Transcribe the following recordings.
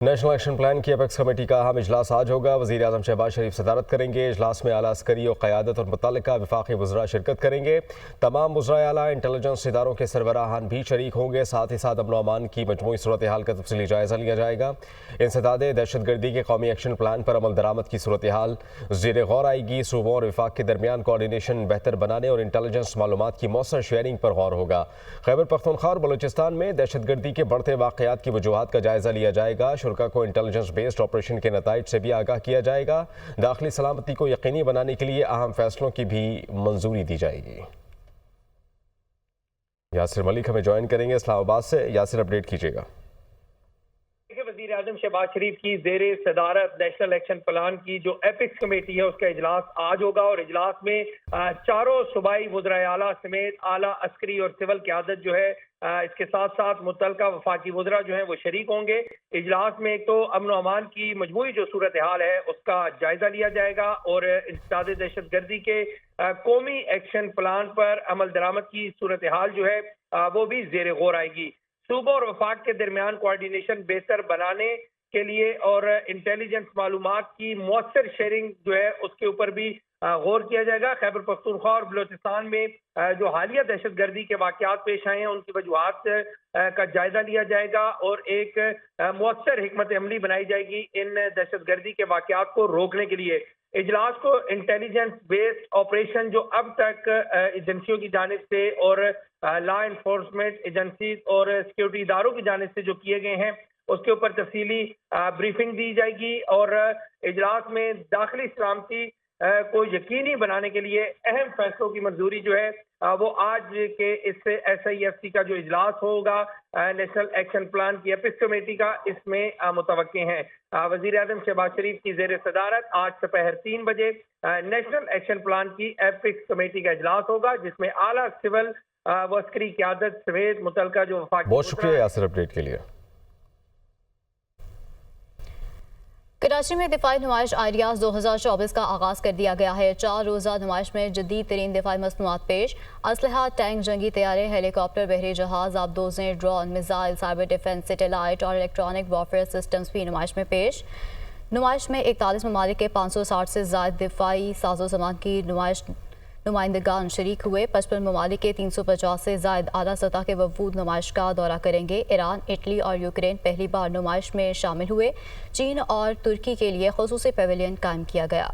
National action plan کی apex committee کا اہم اجلاس آج ہوگا۔ وزیر اعظم شہباز شریف صدارت کریں گے۔ اجلاس میں اعلیٰ عسکری و قیادت اور متعلقہ وفاقی وزراء شرکت کریں گے۔ تمام وزرائے اعلیٰ انٹیلیجنس اداروں کے سربراہان بھی شریک ہوں گے۔ ساتھ ہی ساتھ امن و امان کی مجموعی صورتحال کا تفصیلی جائزہ لیا جائے گا۔ انسداد دہشت گردی کے قومی ایکشن پلان پر عمل درآمد کی صورتحال زیر غور آئے گی۔ صوبوں اور وفاق کے درمیان کوارڈینیشن بہتر بنانے اور انٹیلیجنس معلومات کی مؤثر شیئرنگ پر غور ہوگا۔ خیبر پختونخوا اور بلوچستان میں دہشت گردی کے بڑھتے واقعات کی وجوہات کا جائزہ لیا جائے گا۔ شرکاء کو انٹیلیجنس بیسڈ آپریشن کے نتائج سے بھی آگاہ کیا جائے گا۔ داخلی سلامتی کو یقینی بنانے کے لیے اہم فیصلوں کی بھی منظوری دی جائے گی۔ یاسر ملک ہمیں جوائن کریں گے اسلام آباد سے۔ یاسر، اپڈیٹ کیجیے گا۔ وزیر اعظم شہباز شریف کی زیر صدارت نیشنل ایکشن پلان کی جو ایپکس کمیٹی ہے اس کا اجلاس آج ہوگا، اور اجلاس میں چاروں صوبائی وزرائے اعلیٰ سمیت اعلیٰ عسکری اور سول قیادت جو ہے اس کے ساتھ ساتھ متعلقہ وفاقی وزراء جو ہیں وہ شریک ہوں گے۔ اجلاس میں ایک تو امن و امان کی مجموعی جو صورتحال ہے اس کا جائزہ لیا جائے گا، اور انسداد دہشت گردی کے قومی ایکشن پلان پر عمل درآمد کی صورتحال جو ہے وہ بھی زیر غور آئے گی۔ صوبوں اور وفاق کے درمیان کوارڈینیشن بہتر بنانے کے لیے اور انٹیلیجنس معلومات کی مؤثر شیئرنگ جو ہے اس کے اوپر بھی غور کیا جائے گا۔ خیبر پختونخوا اور بلوچستان میں جو حالیہ دہشت گردی کے واقعات پیش آئے ہیں ان کی وجوہات کا جائزہ لیا جائے گا، اور ایک مؤثر حکمت عملی بنائی جائے گی ان دہشت گردی کے واقعات کو روکنے کے لیے۔ اجلاس کو انٹیلیجنس بیسڈ آپریشن جو اب تک ایجنسیوں کی جانب سے اور لا انفورسمنٹ ایجنسیز اور سیکیورٹی اداروں کی جانب سے جو کیے گئے ہیں اس کے اوپر تفصیلی بریفنگ دی جائے گی، اور اجلاس میں داخلی سلامتی کو یقینی بنانے کے لیے اہم فیصلوں کی منظوری جو ہے وہ آج کے اس ایس آئی ایف سی کا جو اجلاس ہوگا نیشنل ایکشن پلان کی ایپکس کمیٹی کا، اس میں متوقع ہیں۔ وزیر اعظم شہباز شریف کی زیر صدارت آج دوپہر 3 بجے نیشنل ایکشن پلان کی ایپکس کمیٹی کا اجلاس ہوگا، جس میں اعلیٰ سول و عسکری قیادت سمیت متعلقہ جو وفاقی بہت شکریہ یاسر اپڈیٹ کے لیے۔ کراچی میں دفاعی نمائش آئیڈیاز 2024 کا آغاز کر دیا گیا ہے۔ 4 روزہ نمائش میں جدید ترین دفاعی مصنوعات پیش، اسلحہ، ٹینک، جنگی طیارے، ہیلی کاپٹر، بحری جہاز، آبدوزیں، drone, missile, cyber defence, satellite اور الیکٹرانک وارفیئر سسٹمز بھی نمائش میں پیش۔ نمائش میں 41 ممالک کے 560 سے زائد دفاعی ساز و سامان کی نمائندگان شریک ہوئے۔ 55 ممالک کے 350 سے زائد اعلیٰ سطح کے وفود نمائش کا دورہ کریں گے۔ ایران، اٹلی اور یوکرین پہلی بار نمائش میں شامل ہوئے۔ چین اور ترکی کے لیے خصوصی پیویلین قائم کیا گیا۔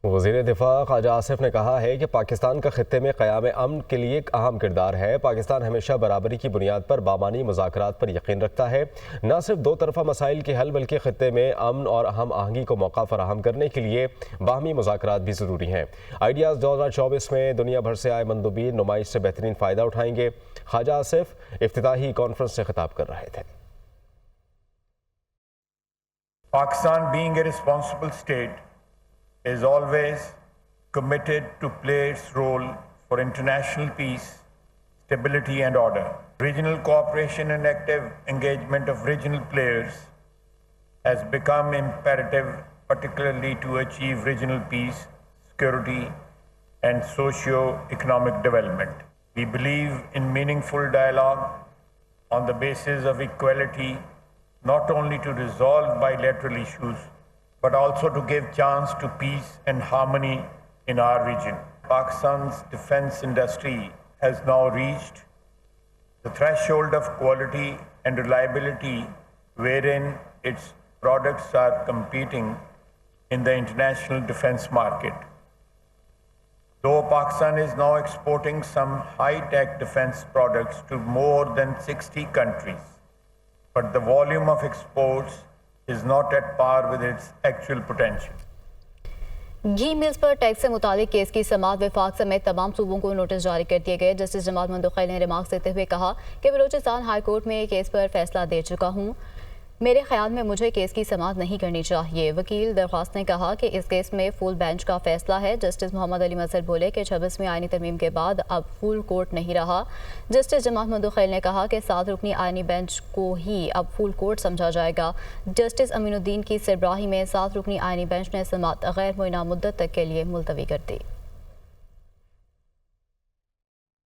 وزیر دفاع خواجہ آصف نے کہا ہے کہ پاکستان کا خطے میں قیام امن کے لیے ایک اہم کردار ہے۔ پاکستان ہمیشہ برابری کی بنیاد پر بامانی مذاکرات پر یقین رکھتا ہے۔ نہ صرف دو طرفہ مسائل کے حل بلکہ خطے میں امن اور ہم آہنگی کو موقع فراہم کرنے کے لیے باہمی مذاکرات بھی ضروری ہیں۔ آئیڈیاز 2024 میں دنیا بھر سے آئے مندوبین نمائش سے بہترین فائدہ اٹھائیں گے۔ خواجہ آصف افتتاحی کانفرنس سے خطاب کر رہے تھے۔ Pakistan being a responsible state is always committed to play its role for international peace, stability and order. Regional cooperation and active engagement of regional players has become imperative, particularly to achieve regional peace, security and socio-economic development. We believe in meaningful dialogue on the basis of equality, not only to resolve bilateral issues, but also to give chance to peace and harmony in our region. Pakistan's defense industry has now reached the threshold of quality and reliability wherein its products are competing in the international defense market. Though Pakistan is now exporting some high-tech defense products to more than 60 countries, but the volume of exports is not at par with its actual potential. گھی mills پر tax سے متعلق case کی سماعت وفاق سمیت تمام صوبوں کو نوٹس جاری کر دیے گئے۔ جسٹس جماعت مندوخیل نے ریمارکس دیتے ہوئے کہا کہ بلوچستان ہائی کورٹ میں کیس پر فیصلہ دے چکا ہوں، میرے خیال میں مجھے کیس کی سماعت نہیں کرنی چاہیے۔ وکیل درخواست نے کہا کہ اس کیس میں فل بینچ کا فیصلہ ہے۔ جسٹس محمد علی مظہر بولے کہ 26ویں آئینی ترمیم کے بعد اب فل کورٹ نہیں رہا۔ جسٹس جماعت مندوخیل نے کہا کہ 7 رکنی آئینی بینچ کو ہی اب فل کورٹ سمجھا جائے گا۔ جسٹس امین الدین کی سربراہی میں 7 رکنی آئینی بینچ نے سماعت غیر معینہ مدت تک کے لیے ملتوی کر دی۔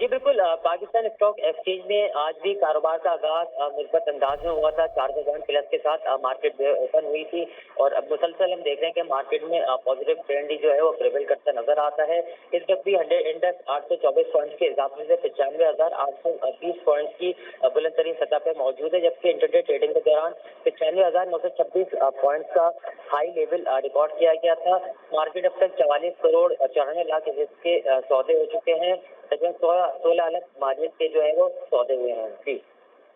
جی بالکل، پاکستان اسٹاک ایکسچینج میں آج بھی کاروبار کا آغاز مثبت انداز میں ہوا تھا. 400 پوائنٹ پلس کے ساتھ مارکیٹ اوپن ہوئی تھی اور اب مسلسل ہم دیکھ رہے ہیں کہ مارکیٹ میں پازیٹیو ٹرینڈ ہی جو ہے وہ پریویل کرتا نظر آتا ہے. اس وقت بھی 100 انڈیکس 824 پوائنٹ کے اضافے سے 95,830 پوائنٹ کی بلند ترین سطح پہ موجود ہے، جبکہ انٹرڈے ٹریڈنگ کے دوران 95,926 پوائنٹ کا ہائی لیول ریکارڈ کیا گیا تھا. مارکیٹ اب تک 44 کروڑ 94 لاکھ کے سودے ہو چکے ہیں. تقریباً 16 ارب مارجن کے جو ہے وہ سودے ہوئے ہیں. جی